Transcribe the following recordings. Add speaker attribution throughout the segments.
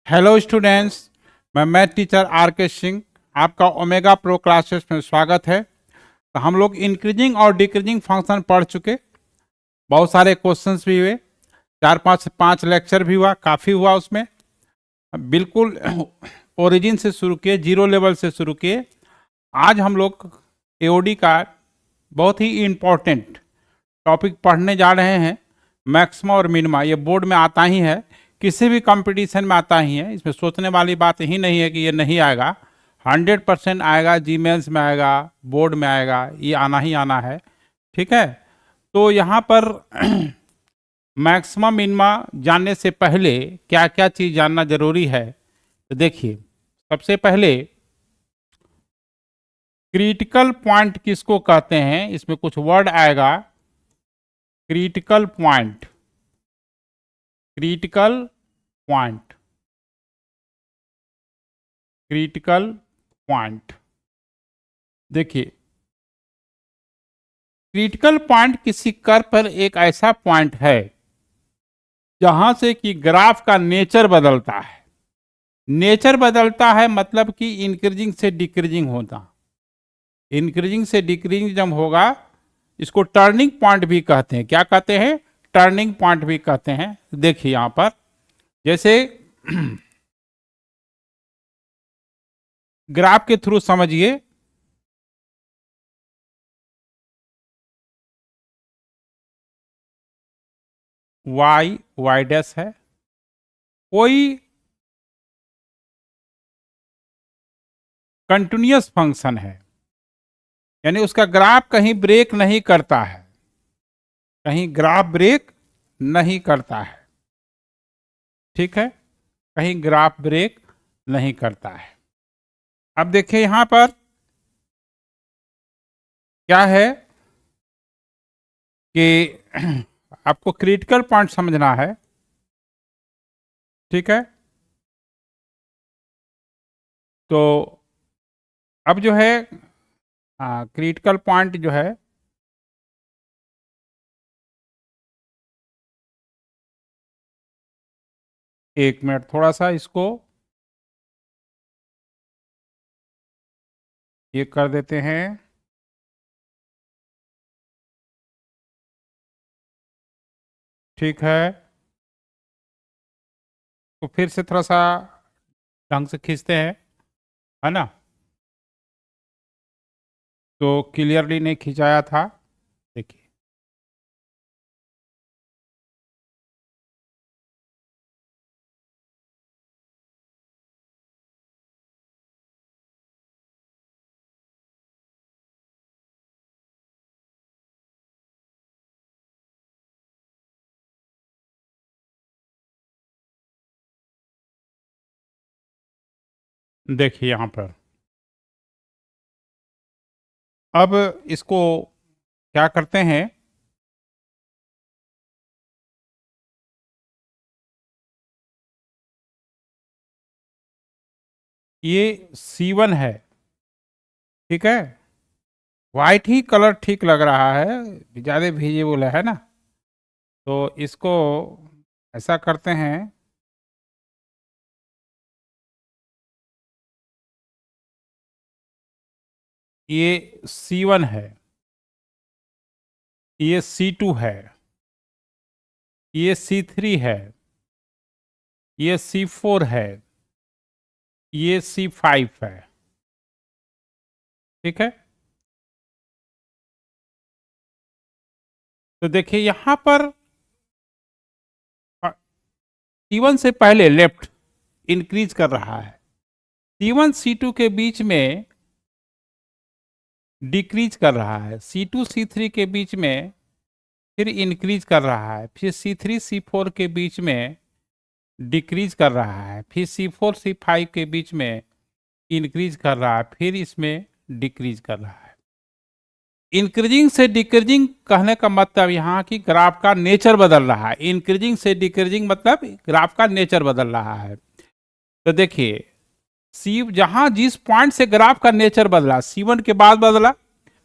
Speaker 1: Hello students, मैं math teacher are के सिंह आपका ओमेगा प्रो क्लासेस में स्वागत है। तो हम लोग इंक्रीजिंग और डिक्रीजिंग फंक्शन पढ़ चुके, बहुत सारे क्वेश्चंस भी हुए, चार पाँच लेक्चर भी हुआ, काफ़ी हुआ उसमें। बिल्कुल ओरिजिन से शुरू किए, जीरो लेवल से शुरू किए। आज हम लोग एओडी का बहुत ही इम्पोर्टेंट टॉपिक पढ़ने जा रहे हैं, मैक्सिमा और मिनिमा। ये बोर्ड में आता ही है, किसी भी कंपटीशन में आता ही है, इसमें सोचने वाली बात ही नहीं है कि ये नहीं आएगा। 100% आएगा, जीमेल्स में आएगा, बोर्ड में आएगा, ये आना ही आना है। ठीक है, तो यहाँ पर मैक्सिमा मिनिमा जानने से पहले क्या क्या चीज़ जानना जरूरी है, तो देखिए। सबसे पहले क्रिटिकल पॉइंट किसको कहते हैं, इसमें कुछ वर्ड आएगा। Critical point, critical point, critical point. देखिए, क्रिटिकल पॉइंट किसी कर्व पर एक ऐसा पॉइंट है जहां से कि ग्राफ का नेचर बदलता है। नेचर बदलता है मतलब कि इंक्रीजिंग से डिक्रीजिंग होता। इंक्रीजिंग से डिक्रीजिंग जब होगा, इसको टर्निंग पॉइंट भी कहते हैं। क्या कहते हैं? टर्निंग पॉइंट भी कहते हैं। देखिए यहां पर जैसे ग्राफ के थ्रू समझिए। वाई डैश है, कोई कंटिन्यूअस फंक्शन है, यानी उसका ग्राफ कहीं ब्रेक नहीं करता है, कहीं ग्राफ ब्रेक नहीं करता है। ठीक है, कहीं ग्राफ ब्रेक नहीं करता है। अब देखिए यहां पर क्या है कि आपको क्रिटिकल पॉइंट समझना है। ठीक है, तो अब जो है क्रिटिकल पॉइंट जो है, एक मिनट थोड़ा सा इसको ये कर देते हैं। ठीक है, तो फिर से थोड़ा सा ढंग से खींचते हैं, है ना। तो क्लियरली नहीं खिंचाया था, देखिए। देखिए यहां पर अब इसको क्या करते हैं, ये C1 है। ठीक है, वाइट ही कलर ठीक लग रहा है, ज़्यादा विजिबल है ना। तो इसको ऐसा करते हैं, ये C1 है, ये C2 है, ये C3 है, ये C4 है, ये C5 है। ठीक है, तो देखिए यहां पर C1 से पहले लेफ्ट इंक्रीज कर रहा है, C1 C2 के बीच में डिक्रीज कर रहा है, C2 C3 के बीच में फिर इंक्रीज कर रहा है, फिर C3 C4 के बीच में डिक्रीज कर रहा है, फिर C4 C5 के बीच में इंक्रीज कर रहा है, फिर इसमें डिक्रीज कर रहा है। इंक्रीजिंग से डिक्रीजिंग कहने का मतलब यहाँ की ग्राफ का नेचर बदल रहा है। इंक्रीजिंग से डिक्रीजिंग मतलब ग्राफ का नेचर बदल रहा है। तो देखिए, जहां जिस पॉइंट से ग्राफ का नेचर बदला, C1 के बाद बदला,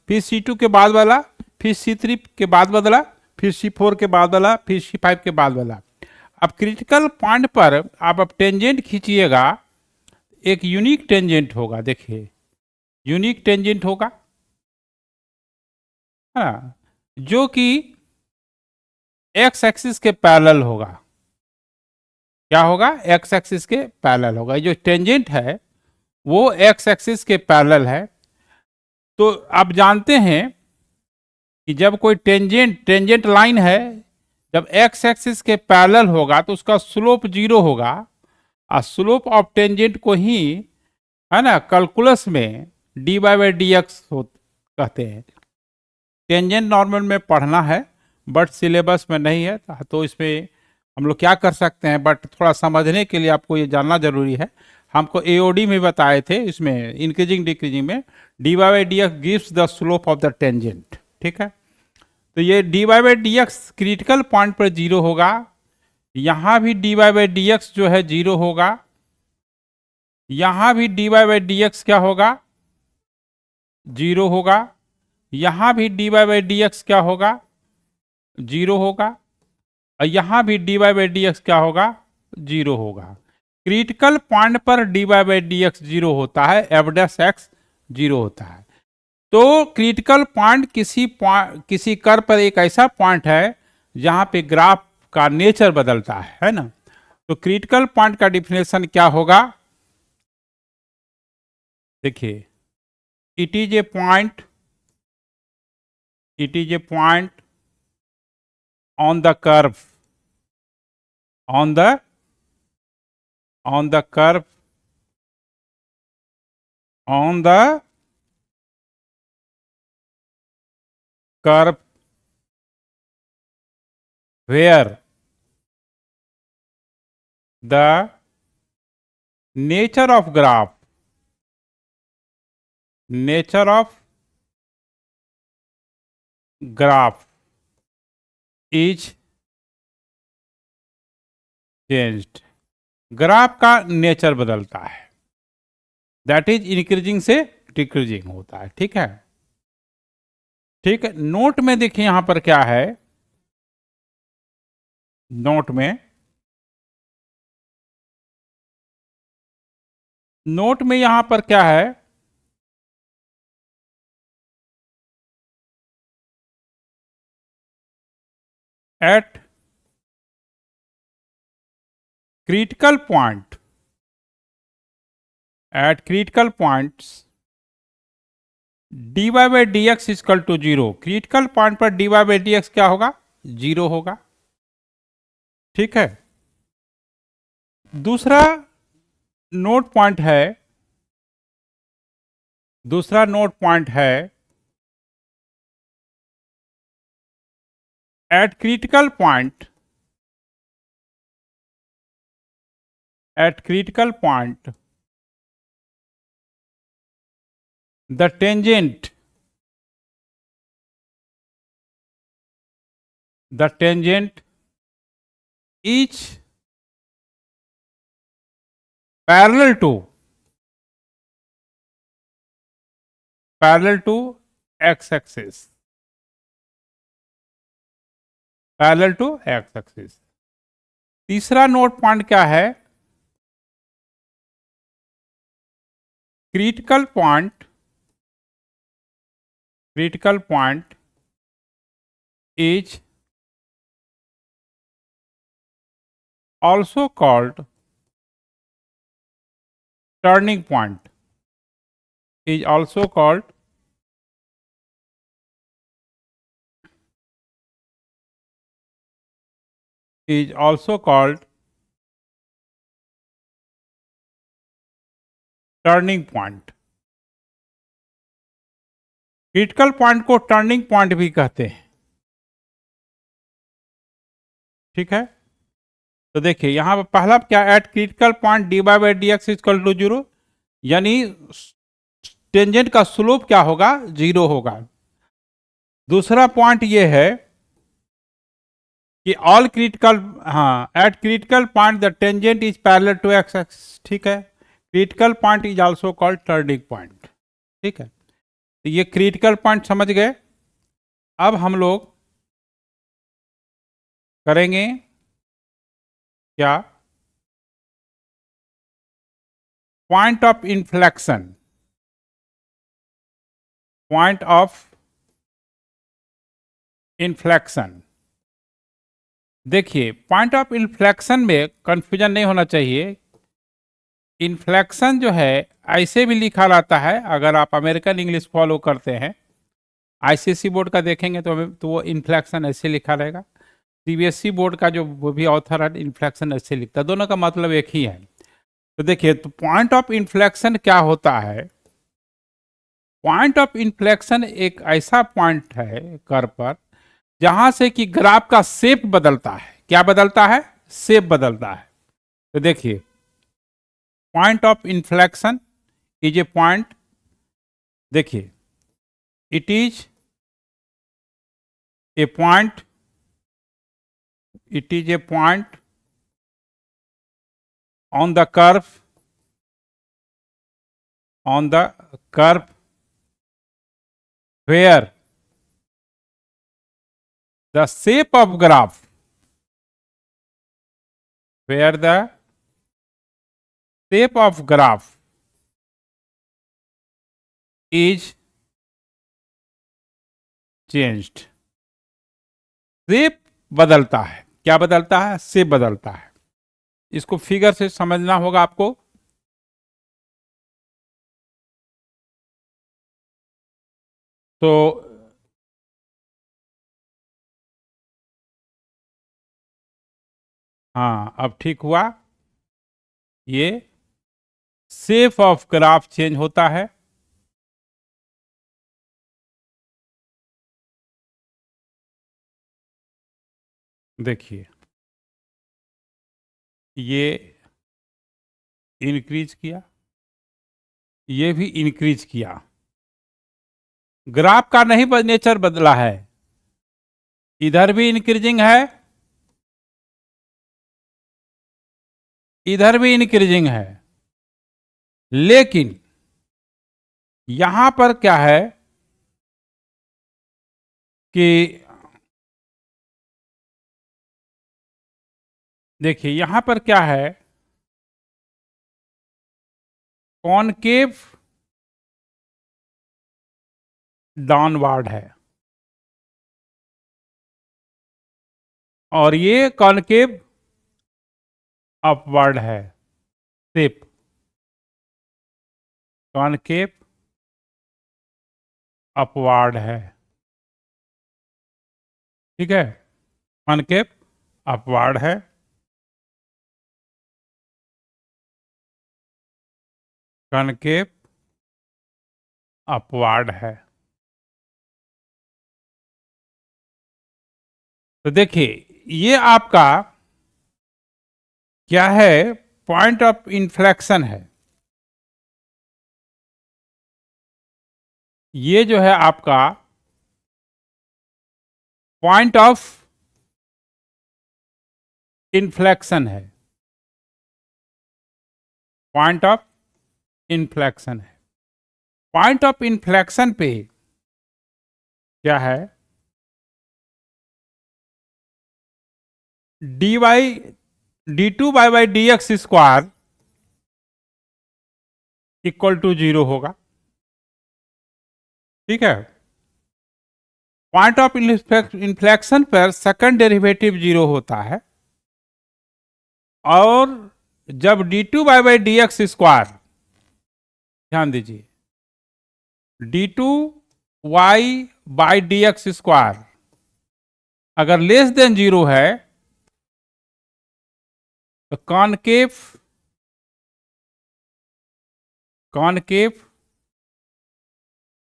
Speaker 1: फिर C2 के बाद बदला, फिर C3 के बाद बदला, फिर C4 के बाद बदला, फिर C5 के बाद बदला। अब क्रिटिकल पॉइंट पर आप अब टेंजेंट खींचिएगा, एक यूनिक टेंजेंट होगा, देखिए यूनिक टेंजेंट होगा, हाँ, जो कि एक्स एक्सिस के पैरेलल होगा। क्या होगा? एक्स एक्सिस के पैरेलल होगा। ये जो टेंजेंट है वो एक्स एक्सिस के पैरेलल है। तो आप जानते हैं कि जब कोई टेंजेंट लाइन है, जब एक्स एक्सिस के पैरेलल होगा तो उसका स्लोप 0 होगा, और स्लोप ऑफ टेंजेंट को ही, है ना, कैलकुलस में D Y by D X कहते हैं। टेंजेंट नॉर्मल में पढ़ना है बट सिलेबस में नहीं है, तो इसमें हम लोग क्या कर सकते हैं, बट थोड़ा समझने के लिए आपको ये जानना जरूरी है। हमको एओडी में बताए थे, इसमें इंक्रीजिंग डिक्रीजिंग में D Y by D X gives the slope of the tangent. ठीक है, तो ये D Y by D X critical point पर 0 होगा, यहां भी D Y by D X जो है 0 होगा, यहां भी D Y by D x क्या होगा? 0 होगा, यहां भी D Y by D x क्या होगा? 0 होगा, और यहां भी D Y by D x क्या होगा? 0 होगा। क्रिटिकल पॉइंट पर D Y by D X 0 होता है, एफ डैश एक्स 0 होता है। तो क्रिटिकल पॉइंट किसी कर्व पर एक ऐसा पॉइंट है जहां पे ग्राफ का नेचर बदलता है ना। तो क्रिटिकल पॉइंट का डिफिनेशन क्या होगा? देखिए, it is a point on the curve on the curve on the curve where the nature of graph is changed। Graph का नेचर बदलता है, दैट इज इंक्रीजिंग से डिक्रीजिंग होता है। ठीक है, ठीक है। नोट में देखिए यहां पर क्या है, नोट में यहां पर क्या है? At critical points dy by dx is equal to 0। Critical point पर dy by dx क्या होगा? 0 होगा। ठीक है, दूसरा नोट पॉइंट है eight critical point the tangent is parallel to x axis, तीसरा नोट पॉइंट क्या है? Critical point is also called turning point, is also called turning point. Critical point को टर्निंग पॉइंट भी कहते हैं। ठीक है, तो देखिए यहां पर पहला क्या, at critical point D Y by D x equal to 0, यानी टेंजेंट का स्लोप क्या होगा? 0 होगा। दूसरा पॉइंट ये है कि ऑल क्रिटिकल, हाँ, at critical point the tangent is parallel to X axis. ठीक है, critical point is also called turning point. ठीक है, तो ये क्रिटिकल पॉइंट समझ गए। अब हम लोग करेंगे क्या? Point of inflection, point of inflection. देखिए, पॉइंट ऑफ इन्फ्लेक्शन में कंफ्यूजन नहीं होना चाहिए। इन्फ्लेक्शन जो है ऐसे भी लिखा रहता है, अगर आप अमेरिकन इंग्लिश फॉलो करते हैं, आईसीएसई बोर्ड का देखेंगे तो वो इन्फ्लेक्शन ऐसे लिखा रहेगा। सीबीएसई बोर्ड का जो वो भी ऑथर है इन्फ्लेक्शन ऐसे लिखता है, दोनों का मतलब एक ही है। तो देखिए, तो पॉइंट ऑफ इन्फ्लेक्शन क्या होता है? पॉइंट ऑफ इन्फ्लेक्शन एक ऐसा पॉइंट है कर्व पर जहां से कि ग्राफ का शेप बदलता है। क्या बदलता है? शेप बदलता है। तो देखिए, point of inflection is a point, देखिए, it is a point, it is a point on the curve where the shape of graph, where the shape of graph is changed। Shape बदलता है। क्या बदलता है? शेप बदलता है। इसको figure से समझना होगा आपको। तो हाँ, अब ठीक हुआ। ये शेप ऑफ ग्राफ चेंज होता है। देखिए, ये इंक्रीज किया, ये भी इंक्रीज किया। ग्राफ का नहीं नेचर बदला है, इधर भी इंक्रीजिंग है, इधर भी इंक्रीजिंग है। लेकिन यहां पर क्या है कि देखिए, यहां पर क्या है, कॉनकेव डाउनवर्ड है और ये कॉनकेव अपवर्ड है। शेप कॉनकेव अपवर्ड है, ठीक है, कॉनकेव अपवर्ड है। कॉनकेव अपवर्ड है। तो देखिए, ये आपका क्या है? पॉइंट ऑफ इन्फ्लेक्शन है। ये जो है आपका पॉइंट ऑफ इन्फ्लेक्शन है, पॉइंट ऑफ इन्फ्लेक्शन है। पॉइंट ऑफ इन्फ्लेक्शन पे क्या है? D Y d2 D x square equal to 0 होगा, ठीक है। पॉइंट ऑफ इन्फ्लेक्शन पर सेकंड डेरिवेटिव 0 होता है और जब d2 डी एक्स स्क्वायर, ध्यान दीजिए, d2 डी एक्स स्क्वायर अगर लेस देन 0 है तो कॉनकेव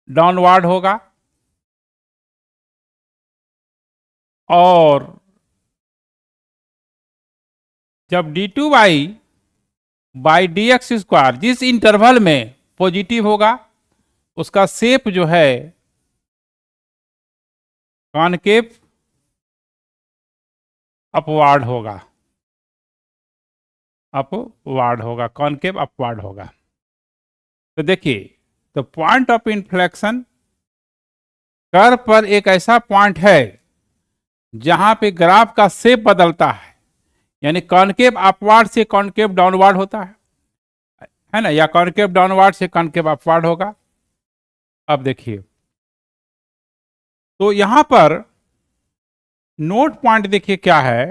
Speaker 1: डाउनवर्ड होगा और जब d2 by D x square जिस इंटरवल में पॉजिटिव होगा उसका शेप जो है कॉनकेव अपवार्ड होगा, अपवार्ड होगा, कॉनकेव अपवार्ड होगा। तो देखिए, तो पॉइंट ऑफ इन्फ्लेक्शन कर्व पर एक ऐसा पॉइंट है जहां पे ग्राफ का शेप बदलता है। यानी कॉनकेव अपवार्ड से कॉनकेव डाउनवर्ड होता है ना, या कॉनकेव डाउनवर्ड से कॉनकेव अपवार्ड होगा। अब देखिए, तो यहां पर नोट पॉइंट देखिए क्या है,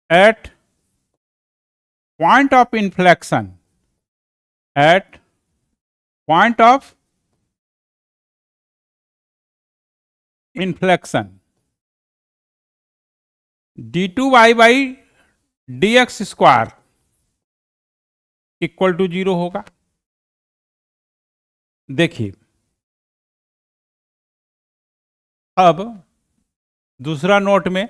Speaker 1: at point of inflection, at point of inflection d2y by D x square equal to 0 होगा। देखिए, अब दूसरा नोट में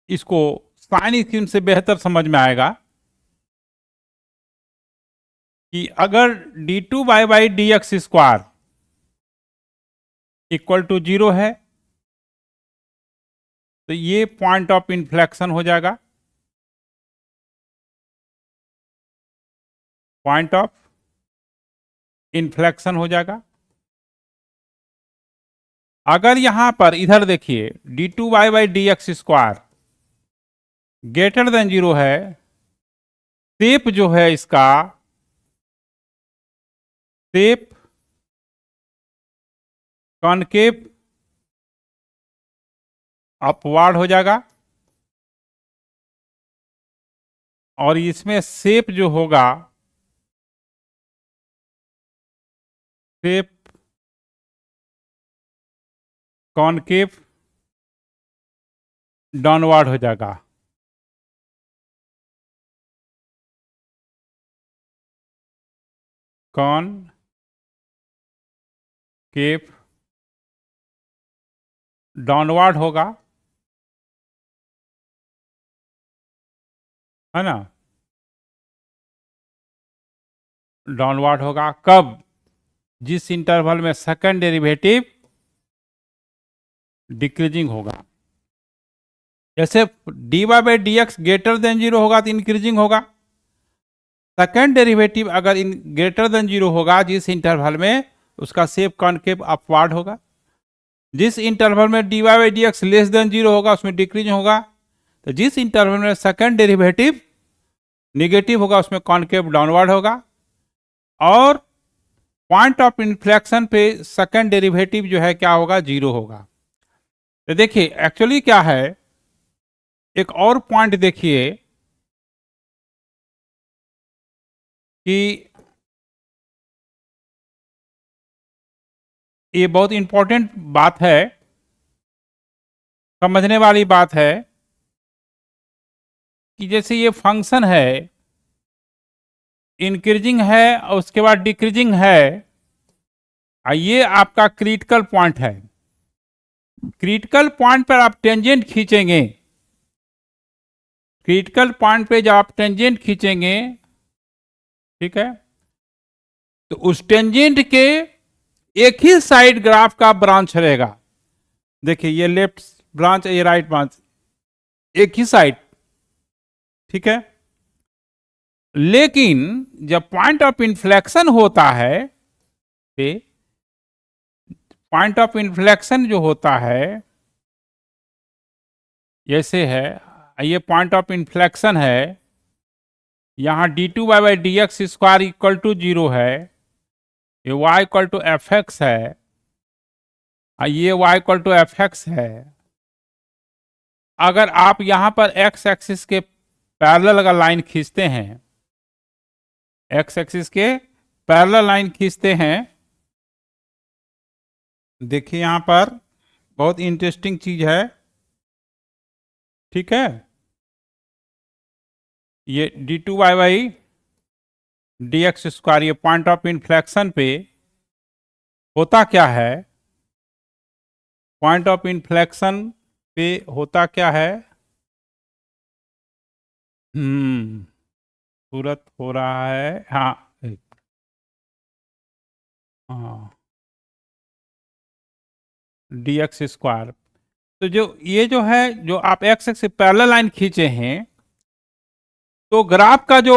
Speaker 1: इसको साइन स्क्रीन से बेहतर समझ में आएगा कि अगर d2y by D x square equal to 0 है तो ये पॉइंट ऑफ इन्फ्लेक्शन हो जाएगा, पॉइंट ऑफ इन्फ्लेक्शन हो जाएगा। अगर यहां पर इधर देखिए d2y by D x square greater than 0 है, शेप जो है इसका, शेप कॉनकेव अपवार्ड हो जाएगा, और इसमें शेप जो होगा, शेप कॉनकेव डाउनवर्ड हो जाएगा। कॉनकेव डाउनवर्ड होगा, है ना, डाउनवर्ड होगा। कब? जिस इंटरवल में सेकंड डेरिवेटिव डिक्रीजिंग होगा। जैसे dy by D x greater than 0 होगा तो इंक्रीजिंग होगा। सेकंड डेरिवेटिव अगर इन ग्रेटर देन 0 होगा जिस इंटरवल में, उसका शेप कॉनकेव अपवार्ड होगा। जिस इंटरवल में dy by D x less than 0 होगा उसमें डिक्रीज होगा। तो जिस इंटरवल में सेकंड डेरिवेटिव निगेटिव होगा उसमें कॉनकेव डाउनवर्ड होगा। और पॉइंट ऑफ इन्फ्लेक्शन पे सेकंड डेरिवेटिव जो है क्या होगा, 0 होगा। तो देखिए एक्चुअली क्या है, एक और पॉइंट देखिए कि ये बहुत इंपॉर्टेंट बात है, समझने वाली बात है कि जैसे ये फंक्शन है, इंक्रीजिंग है और उसके बाद डिक्रीजिंग है, ये आपका क्रिटिकल पॉइंट है। क्रिटिकल पॉइंट पर आप टेंजेंट खींचेंगे, क्रिटिकल पॉइंट पे जब आप टेंजेंट खींचेंगे, ठीक है, तो उस टेंजेंट के एक ही साइड ग्राफ का ब्रांच रहेगा। देखिए ये लेफ्ट ब्रांच, ये राइट ब्रांच, एक ही साइड, ठीक है। लेकिन जब पॉइंट ऑफ इन्फ्लेक्शन होता है, पॉइंट ऑफ इन्फ्लेक्शन जो होता है जैसे है, ये पॉइंट ऑफ इन्फ्लेक्शन है, यहां d2y by D x square equal to 0 है, ये y equal to f x है, ये y equal to f x है। अगर आप यहां पर x एक्सिस के पैरेलल अगर लाइन खींचते हैं, x एक्सिस के पैरेलल लाइन खींचते हैं, देखिए यहां पर बहुत इंटरेस्टिंग चीज है, ठीक है। ये d2y by D x square, ये पॉइंट ऑफ इन्फ्लेक्शन पे होता क्या है, पॉइंट ऑफ इन्फ्लेक्शन पे होता क्या है, सूरत हो रहा है, हाँ हाँ, डी एक्स स्क्वायर। तो जो ये जो है, जो आप एक्स एक्स से पैरेलल लाइन खींचे हैं, तो ग्राफ का जो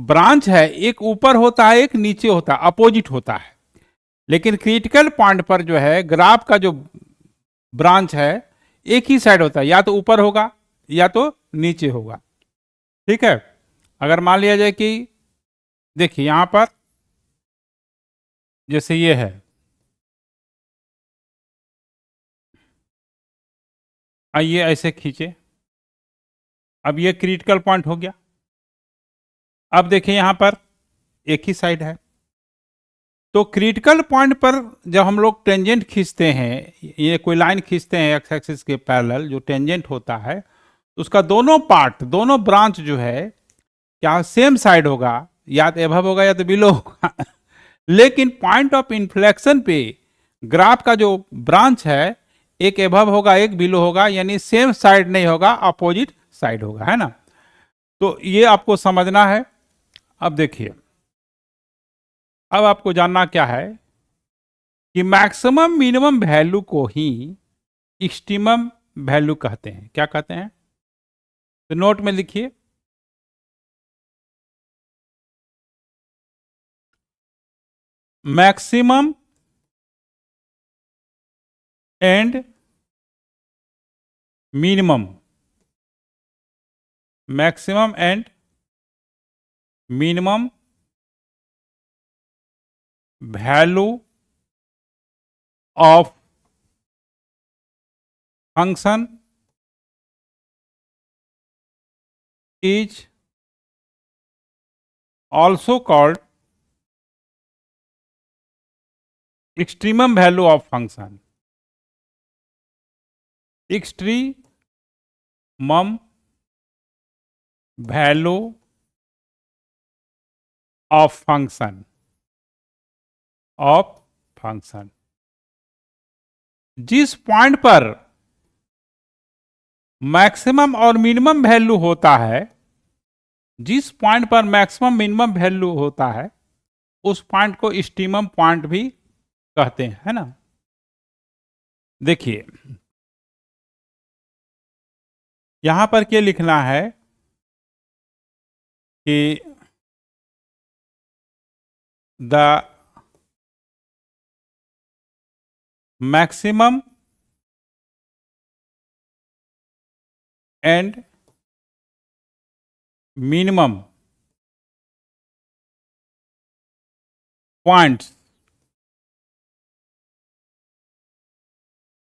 Speaker 1: ब्रांच है एक ऊपर होता है, एक नीचे होता है, अपोजिट होता है। लेकिन क्रिटिकल पॉइंट पर जो है ग्राफ का जो ब्रांच है एक ही साइड होता है, या तो ऊपर होगा या तो नीचे होगा। ठीक है, अगर मान लिया जाए कि देखिए यहां पर जैसे ये है, आइए ऐसे खींचे, अब ये क्रिटिकल पॉइंट हो गया। अब देखिए यहां पर एक ही साइड है, तो क्रिटिकल पॉइंट पर जब हम लोग टेंजेंट खींचते हैं, ये कोई लाइन खींचते हैं एक्स एक्सिस के पैरेलल, जो टेंजेंट होता है उसका दोनों पार्ट, दोनों ब्रांच जो है क्या सेम साइड होगा, या तो एबव होगा या तो बिलो होगा। लेकिन पॉइंट ऑफ इन्फ्लेक्शन पे ग्राफ का जो ब्रांच है एक एबव होगा एक बिलो होगा, यानी सेम साइड नहीं होगा, अपोजिट साइड होगा, है ना। तो ये आपको समझना है। अब देखिए, अब आपको जानना क्या है कि मैक्सिमम मिनिमम वैल्यू को ही एक्सट्रीमम वैल्यू कहते हैं। क्या कहते हैं? तो नोट में लिखिए, maximum and minimum, maximum and minimum value of function is also called extremum value of function. Extremum value of function, of function, जिस पॉइंट पर मैक्सिमम और मिनिमम वैल्यू होता है, जिस पॉइंट पर मैक्सिमम मिनिमम वैल्यू होता है उस पॉइंट को एक्सट्रीमम पॉइंट भी कहते हैं, है ना। देखिए यहां पर क्या लिखना है कि the maximum and minimum points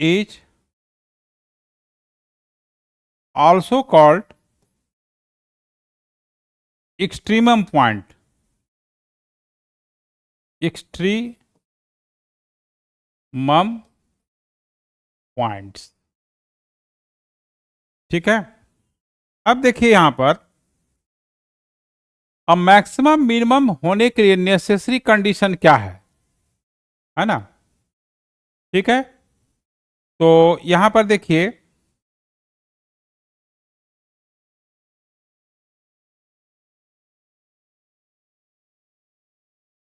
Speaker 1: is also called extremum point, extremum points। ठीक है, अब देखिए यहां पर अब मैक्सिमम मिनिमम होने के लिए नेसेसरी कंडीशन क्या है ना। ठीक है, तो यहां पर देखिए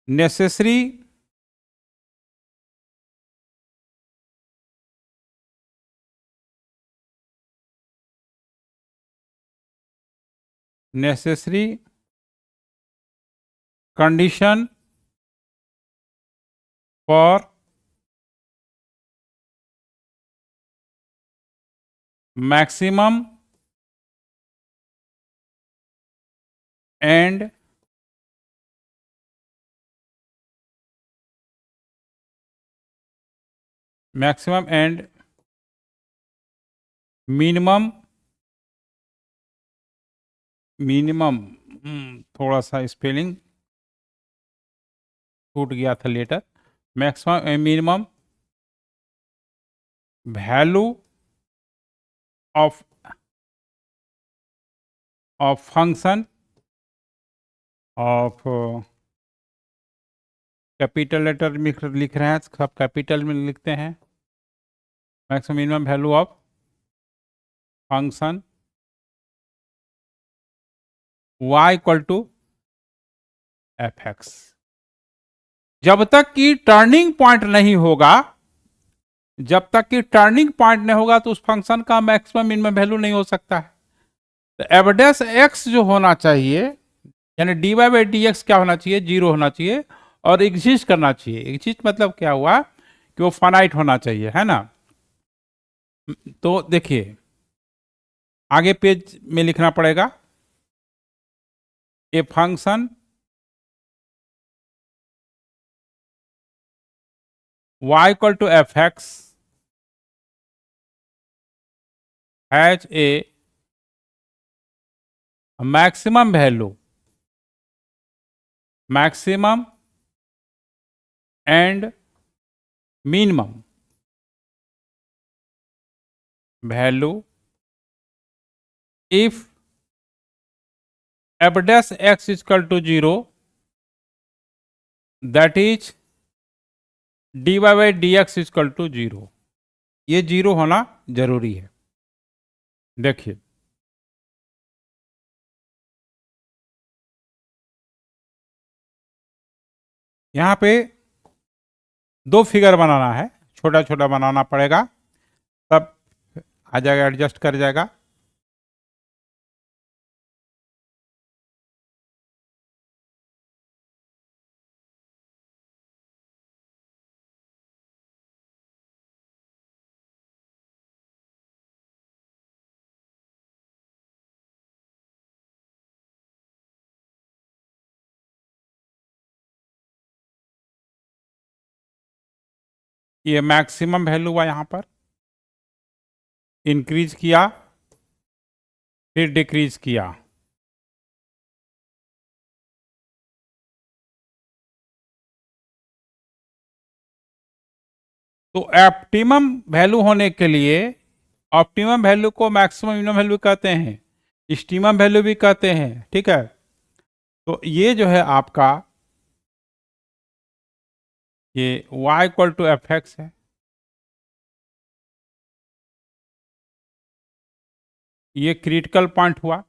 Speaker 1: necessary condition for maximum and minimum, थोड़ा सा स्पेलिंग छूट गया था letter. Maximum and minimum value of function of capital letter लिख रहे हैं, सब कैपिटल में लिखते हैं। Maximum minimum value of function y equal to f x. जब तक कि टर्निंग पॉइंट नहीं होगा, जब तक कि टर्निंग पॉइंट नहीं होगा तो उस फंक्शन का मैक्सिमम मिनिमम वैल्यू नहीं हो सकता है। तो एफ डैश एक्स जो होना चाहिए, यानी d Y by D x क्या होना चाहिए, जीरो होना चाहिए और एग्जिस्ट करना चाहिए। एग्जिस्ट मतलब क्या हुआ कि वो फाइनाइट होना चाहिए, है ना। तो देखिए आगे पेज में लिखना पड़ेगा, a function y equal to f x has a maximum value and minimum value if f dash x is equal to 0, that is dy by dx is equal to 0। ये 0 होना जरूरी है। देखिए यहाँ पे दो फिगर बनाना है, छोटा छोटा बनाना पड़ेगा, तब आ जाएगा, एडजस्ट कर जाएगा। ये मैक्सिमम वैल्यू हुआ, यहाँ पर इंक्रीज किया फिर डिक्रीज किया, तो ऑप्टिमम वैल्यू होने के लिए, ऑप्टिमम वैल्यू को मैक्सिमम मिनिमम वैल्यू कहते हैं, इष्टिमम वैल्यू भी कहते हैं, ठीक है। तो ये जो है आपका ये y equal to f x है, ये क्रिटिकल पॉइंट हुआ,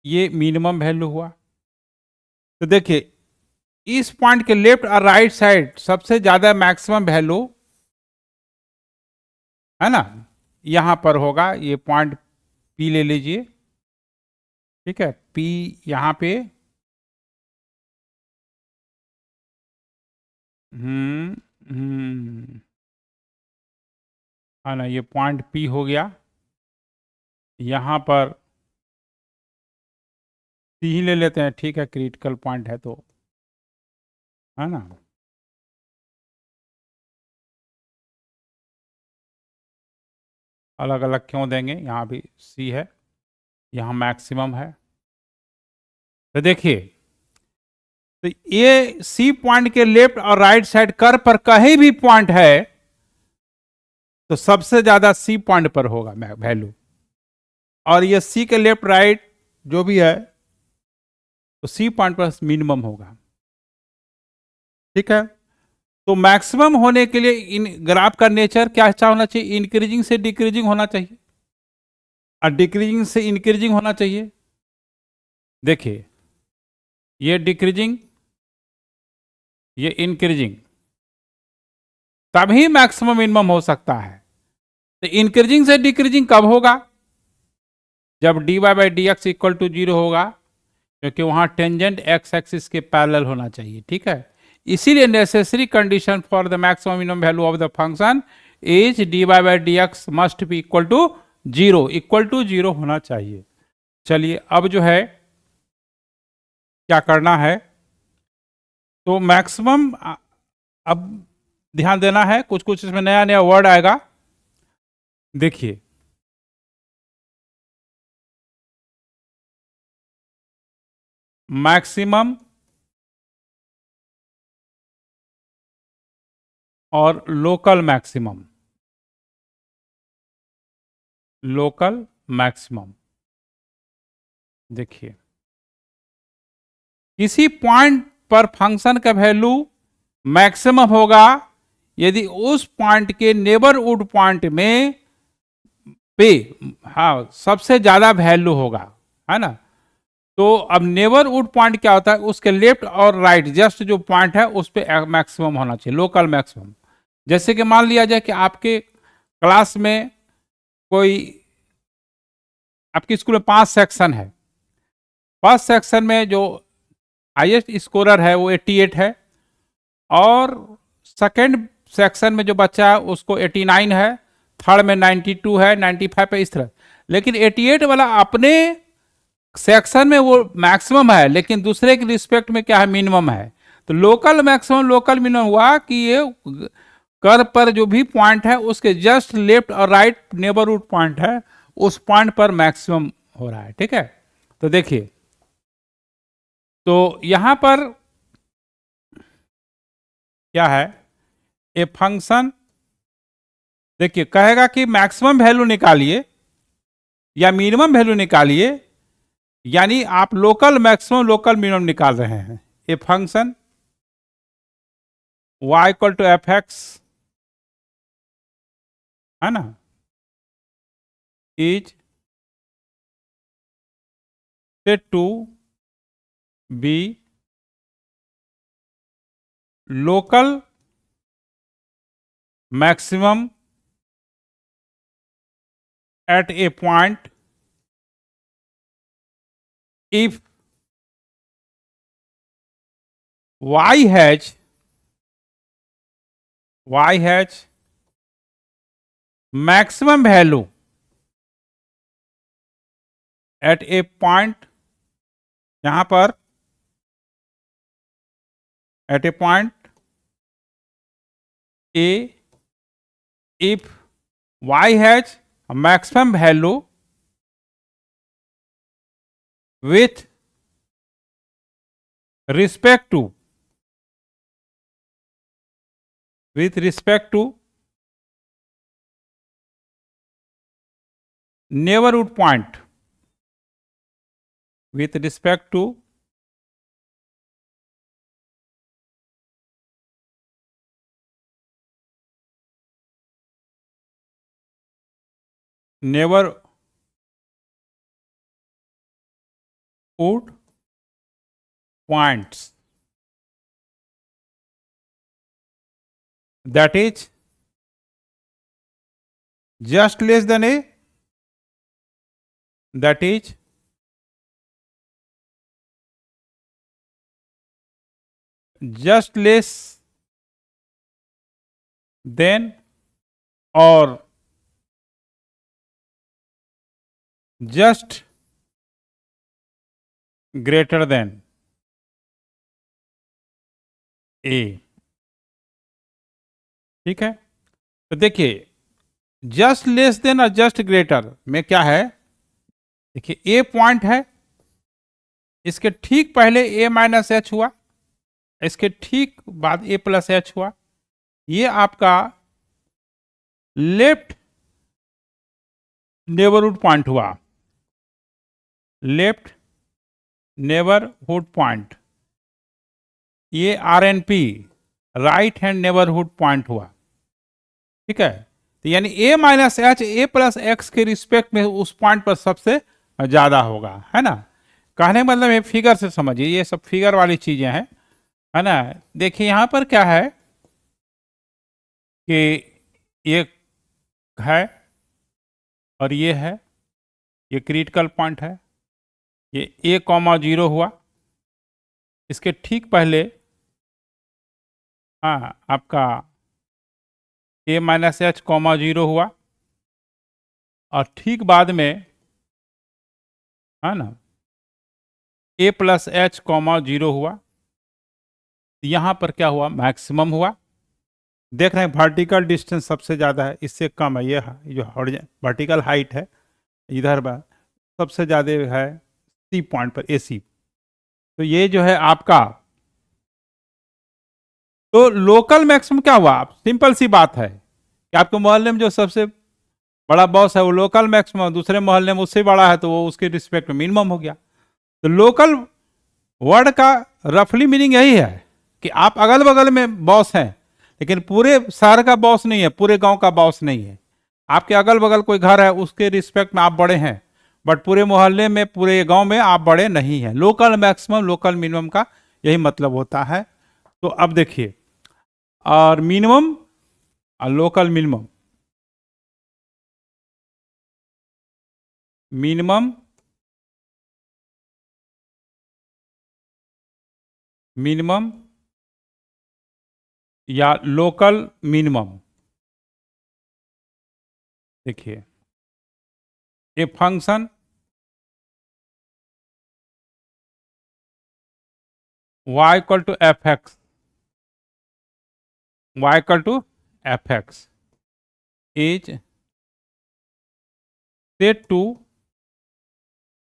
Speaker 1: ये मिनिमम वैल्यू हुआ। तो देखिए इस पॉइंट के लेफ्ट और राइट साइड सबसे ज्यादा मैक्सिमम वैल्यू है ना, यहां पर होगा। ये पॉइंट P ले लीजिए, ठीक है, P यहां पे है ना, ये पॉइंट P हो गया। यहां पर C ही ले लेते हैं, ठीक है, क्रिटिकल पॉइंट है तो, है ना। अलग अलग क्यों देंगे, यहाँ भी C है, यहाँ मैक्सिमम है। तो देखिए, तो ये C पॉइंट के लेफ्ट और राइट साइड कर्व पर कहीं भी पॉइंट है तो सबसे ज्यादा C पॉइंट पर होगा वैल्यू, और ये C के लेफ्ट राइट जो भी है तो C पॉइंट पर मिनिमम होगा, ठीक है। तो मैक्सिमम होने के लिए इन ग्राफ का नेचर क्या अच्छा होना चाहिए, इंक्रीजिंग से डिक्रीजिंग होना चाहिए और डिक्रीजिंग से इंक्रीजिंग होना चाहिए। देखिए ये डिक्रीजिंग, ये इंक्रीजिंग, तभी मैक्सिमम मिनिमम हो सकता है। तो इंक्रीजिंग से डिक्रीजिंग कब होगा, जब dy by D x equal to 0 होगा, क्योंकि वहां टेंजेंट एक्स एक्सिस के पैरेलल होना चाहिए, ठीक है। इसीलिए necessary condition for the maximum minimum value of the function is dy by D x must be equal to 0, equal to 0 होना चाहिए। चलिए अब जो है क्या करना है, तो मैक्सिमम अब ध्यान देना है, कुछ कुछ इसमें नया नया वर्ड आएगा। देखिए मैक्सिमम और लोकल मैक्सिमम, लोकल मैक्सिमम। देखिए किसी पॉइंट पर फंक्शन का वैल्यू मैक्सिमम होगा यदि उस पॉइंट के नेबरहुड पॉइंट में पे हाँ सबसे ज्यादा वैल्यू होगा, है ना। तो अब नेबरहुड पॉइंट क्या होता है, उसके लेफ्ट और राइट जस्ट जो पॉइंट है उस पर मैक्सिमम होना चाहिए, लोकल मैक्सिमम। जैसे कि मान लिया जाए कि आपके क्लास में कोई, आपके स्कूल में 5 सेक्शन है, फर्स्ट सेक्शन में जो हाईएस्ट स्कोरर है वो 88 है, और सेकंड सेक्शन में जो बच्चा है उसको 89 है, थर्ड में 92 है, 95 है, इस तरह। लेकिन 88 वाला अपने सेक्शन में वो मैक्सिमम है, लेकिन दूसरे के रिस्पेक्ट में क्या है, मिनिमम है। तो लोकल मैक्सिमम लोकल मिनिमम हुआ कि ये कर पर जो भी पॉइंट है उसके जस्ट लेफ्ट और राइट नेबरहुड पॉइंट है, उस पॉइंट पर मैक्सिमम हो रहा है। ठीक है, तो देखिए, तो यहां पर क्या है, ए फंक्शन, देखिए कहेगा कि मैक्सिमम वैल्यू निकालिए या मिनिमम वैल्यू निकालिए, यानी आप लोकल मैक्सिमम लोकल मिनिमम निकाल रहे हैं। A function y equal to f x, है ना, is said to be local maximum at a point if y has maximum value at a point, यहां पर at a point a, if y has a maximum value with respect to neighborhood point, with respect to neighborhood points, that is just less than a, that is just less than or just greater than a। ठीक है, तो देखिए just less than और just greater में क्या है, देखिए ए point है, इसके ठीक पहले ए माइनस एच हुआ, इसके ठीक बाद ए प्लस एच हुआ, ये आपका लेफ्ट नेबरहुड पॉइंट हुआ, लेफ्ट नेबरहुड पॉइंट, ये RNP right hand neighbourhood point हुआ। ठीक है, तो यानी a minus h a plus x के रिस्पेक्ट में उस पॉइंट पर सबसे ज्यादा होगा, है ना। कहने का मतलब ये फिगर से समझिए, ये सब फिगर वाली चीजें हैं, है ना। देखिए यहां पर क्या है कि ये है और ये है, ये क्रिटिकल पॉइंट है, ये ए कॉमा 0 हुआ, इसके ठीक पहले हाँ आपका ए माइनस एच कॉमा 0 हुआ, और ठीक बाद में, है ना, ए प्लस एच कॉमा 0 हुआ। यहां पर क्या हुआ, मैक्सिमम हुआ। देख रहे हैं वर्टिकल डिस्टेंस सबसे ज़्यादा है, इससे कम है, ये जो वर्टिकल हाइट है इधर सबसे ज़्यादा है सी पॉइंट पर, ए सी। तो ये जो है आपका, तो लोकल मैक्सिमम क्या हुआ, सिंपल सी बात है कि आपके मोहल्ले में जो सबसे बड़ा बॉस है वो लोकल मैक्सिमम, दूसरे मोहल्ले में उससे बड़ा है तो वो उसके रिस्पेक्ट में मिनिमम हो गया। तो लोकल वर्ड का रफली मीनिंग यही है कि आप अगल बगल में बॉस हैं, लेकिन पूरे शहर का बॉस नहीं है, पूरे गांव का बॉस नहीं है। आपके अगल बगल कोई घर है उसके रिस्पेक्ट में आप बड़े हैं, बट पूरे मोहल्ले में पूरे गांव में आप बड़े नहीं हैं। लोकल मैक्सिमम लोकल मिनिमम का यही मतलब होता है। तो अब देखिए, और मिनिमम और लोकल मिनिमम, मिनिमम मिनिमम या लोकल मिनिमम। देखिए, a function y equal to f x, y equal to f x is said to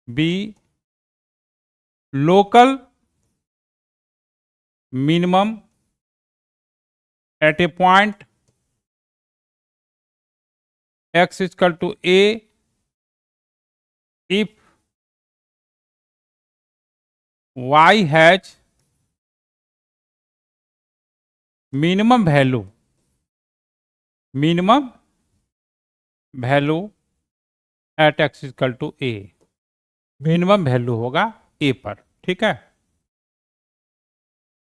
Speaker 1: be local minimum at a point x is equal to a if y has minimum value at x is equal to a। Minimum value होगा a पर, ठीक है।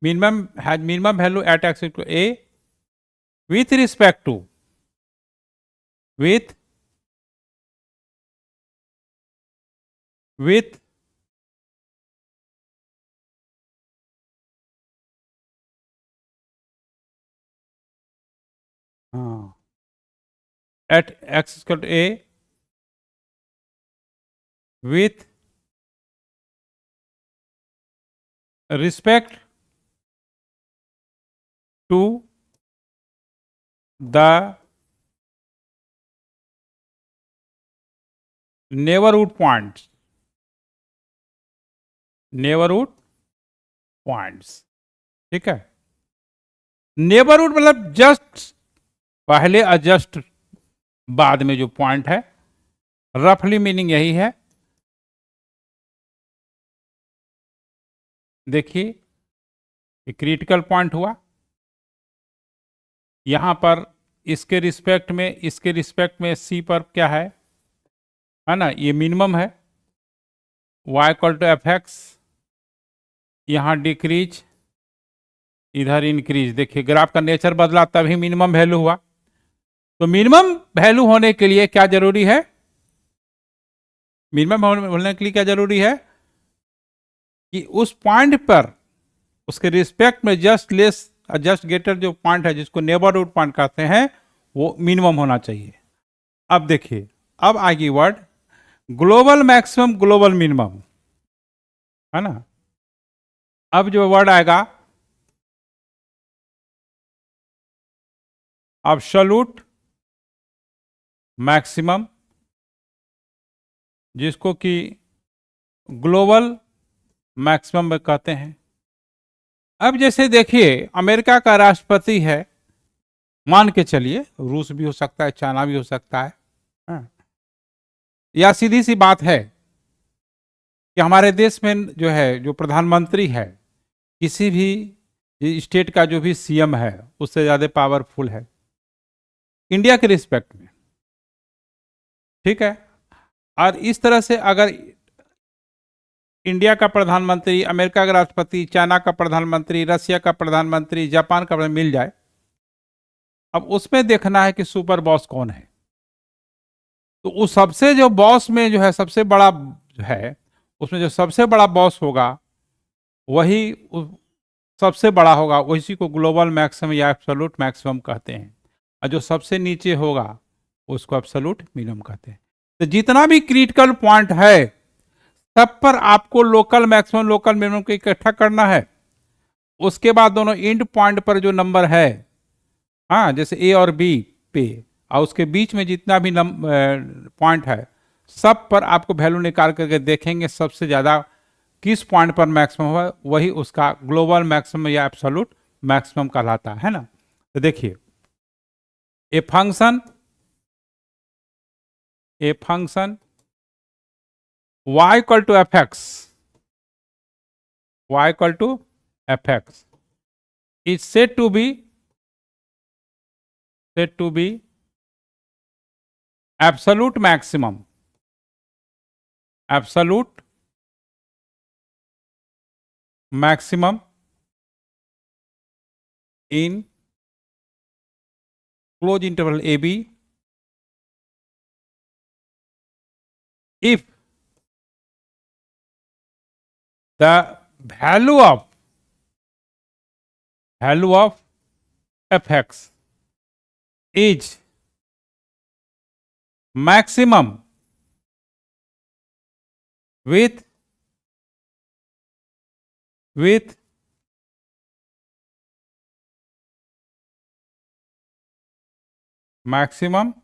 Speaker 1: Minimum value at x equal to a with respect to with at x is equal to a with respect to the neighborhood points, ठीक है। Neighbourhood मतलब just पहले और just बाद में जो पॉइंट है, रफली मीनिंग यही है। देखिए, क्रिटिकल पॉइंट हुआ यहां पर, इसके रिस्पेक्ट में सी पर क्या है ना, ये मिनिमम है। y equal to f x, यहां डिक्रीज, इधर इंक्रीज। देखिए ग्राफ का नेचर बदला तभी मिनिमम वैल्यू हुआ। तो मिनिमम वैल्यू होने के लिए क्या जरूरी है, मिनिमम होने के लिए क्या जरूरी है कि उस पॉइंट पर उसके रिस्पेक्ट में जस्ट लेस जस्ट ग्रेटर जो पॉइंट है, जिसको नेबरहुड पॉइंट कहते हैं, वो मिनिमम होना चाहिए। अब देखिए, अब आएगी word global maximum, global minimum, है ना। अब जो वर्ड आएगा एब्सोल्यूट मैक्सिमम, जिसको कि ग्लोबल मैक्सिमम में कहते हैं। अब जैसे देखिए, अमेरिका का राष्ट्रपति है, मान के चलिए, रूस भी हो सकता है, चाइना भी हो सकता है, हाँ। या सीधी सी बात है कि हमारे देश में जो है, जो प्रधानमंत्री है, किसी भी स्टेट का जो भी सीएम है, उससे ज्यादा पावरफुल है इंडिया के रिस्पेक्ट में, ठीक है। और इस तरह से अगर इंडिया का प्रधानमंत्री, अमेरिका का राष्ट्रपति, चाइना का प्रधानमंत्री, रसिया का प्रधानमंत्री, जापान का प्रधानमंत्री मिल जाए, अब उसमें देखना है कि सुपर बॉस कौन है। तो उस सबसे जो बॉस में जो है सबसे बड़ा है, उसमें जो सबसे बड़ा बॉस होगा वही सबसे बड़ा होगा, उसी को ग्लोबल मैक्सिमम या एब्सोल्यूट मैक्सिमम कहते हैं। और जो सबसे नीचे होगा उसको एब्सोल्यूट मिनिमम कहते हैं। तो जितना भी क्रिटिकल पॉइंट है, सब पर आपको लोकल मैक्सिमम लोकल मिनिमम को इकट्ठा करना है। उसके बाद दोनों एंड पॉइंट पर जो नंबर है, हाँ, जैसे ए और बी पे, और उसके बीच में जितना भी पॉइंट है, सब पर आपको वैल्यू निकाल करके देखेंगे सबसे ज्यादा किस पॉइंट पर मैक्सिमम हुआ, वही उसका ग्लोबल मैक्सिमम या एब्सोल्यूट मैक्सिमम कहलाता है ना। तो देखिए, a function y equal to f x, y equal to f x is said to be absolute maximum in close interval AB if the value of fx is maximum with maximum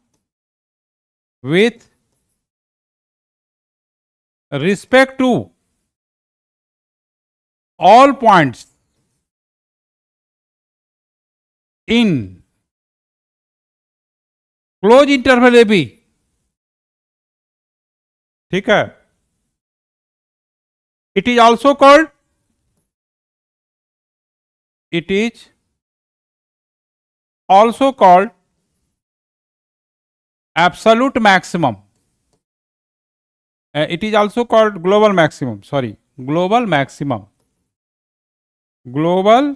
Speaker 1: with respect to all points in close interval a b. ठीक है, it is also called absolute maximum. It is also called global maximum. Sorry, global maximum. Global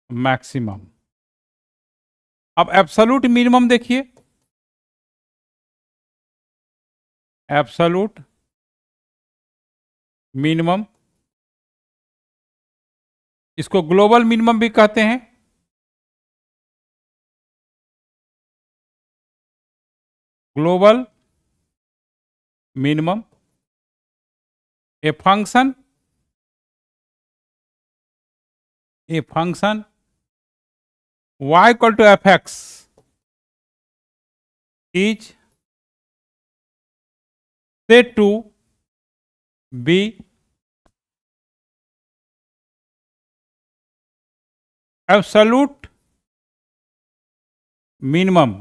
Speaker 1: maximum. अब absolute minimum देखिए, absolute minimum, इसको global minimum भी कहते हैं। Global minimum A function y equal to fx is said to be absolute minimum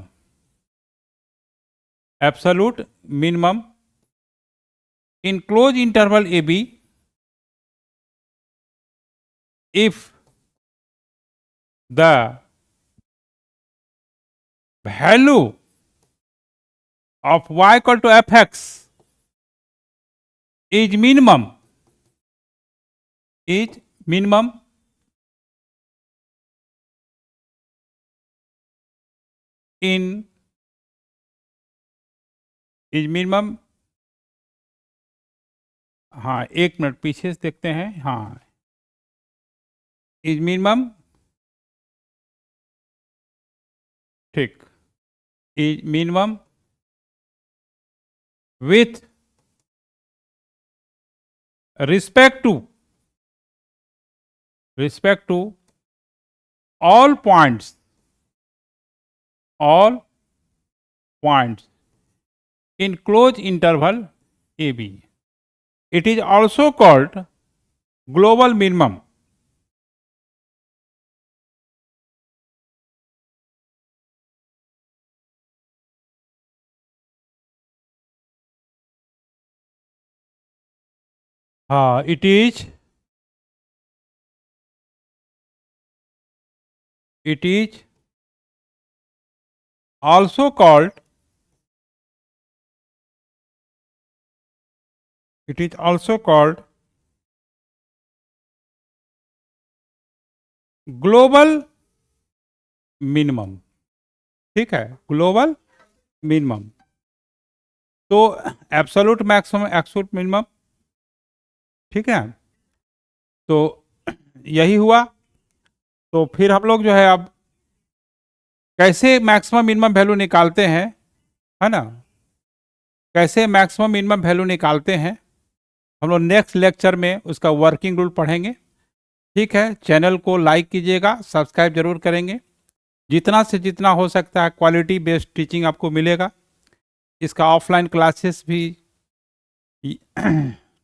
Speaker 1: in closed interval a b if the value of y equal to fx is minimum in हाँ, एक minute पीछे से देखते हैं। हाँ, is minimum, ठीक, is minimum with respect to all points in closed interval AB. It is also called global minimum. It is also called global minimum. ठीक है, ग्लोबल मिनिमम। तो एब्सोल्यूट मैक्सिमम, एब्सोल्यूट मिनिमम, ठीक है, तो यही हुआ। तो फिर हम लोग जो है अब कैसे मैक्सिमम मिनिमम वैल्यू निकालते हैं, है ना, कैसे मैक्सिमम मिनिमम वैल्यू निकालते हैं, हम लोग नेक्स्ट लेक्चर में उसका वर्किंग रूल पढ़ेंगे। ठीक है, चैनल को लाइक कीजिएगा, सब्सक्राइब जरूर करेंगे। जितना से जितना हो सकता है क्वालिटी बेस्ड टीचिंग आपको मिलेगा। इसका ऑफलाइन क्लासेस भी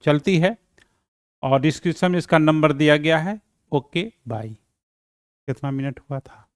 Speaker 1: चलती है और डिस्क्रिप्शन में इसका नंबर दिया गया है। Okay, bye. कितना मिनट हुआ था?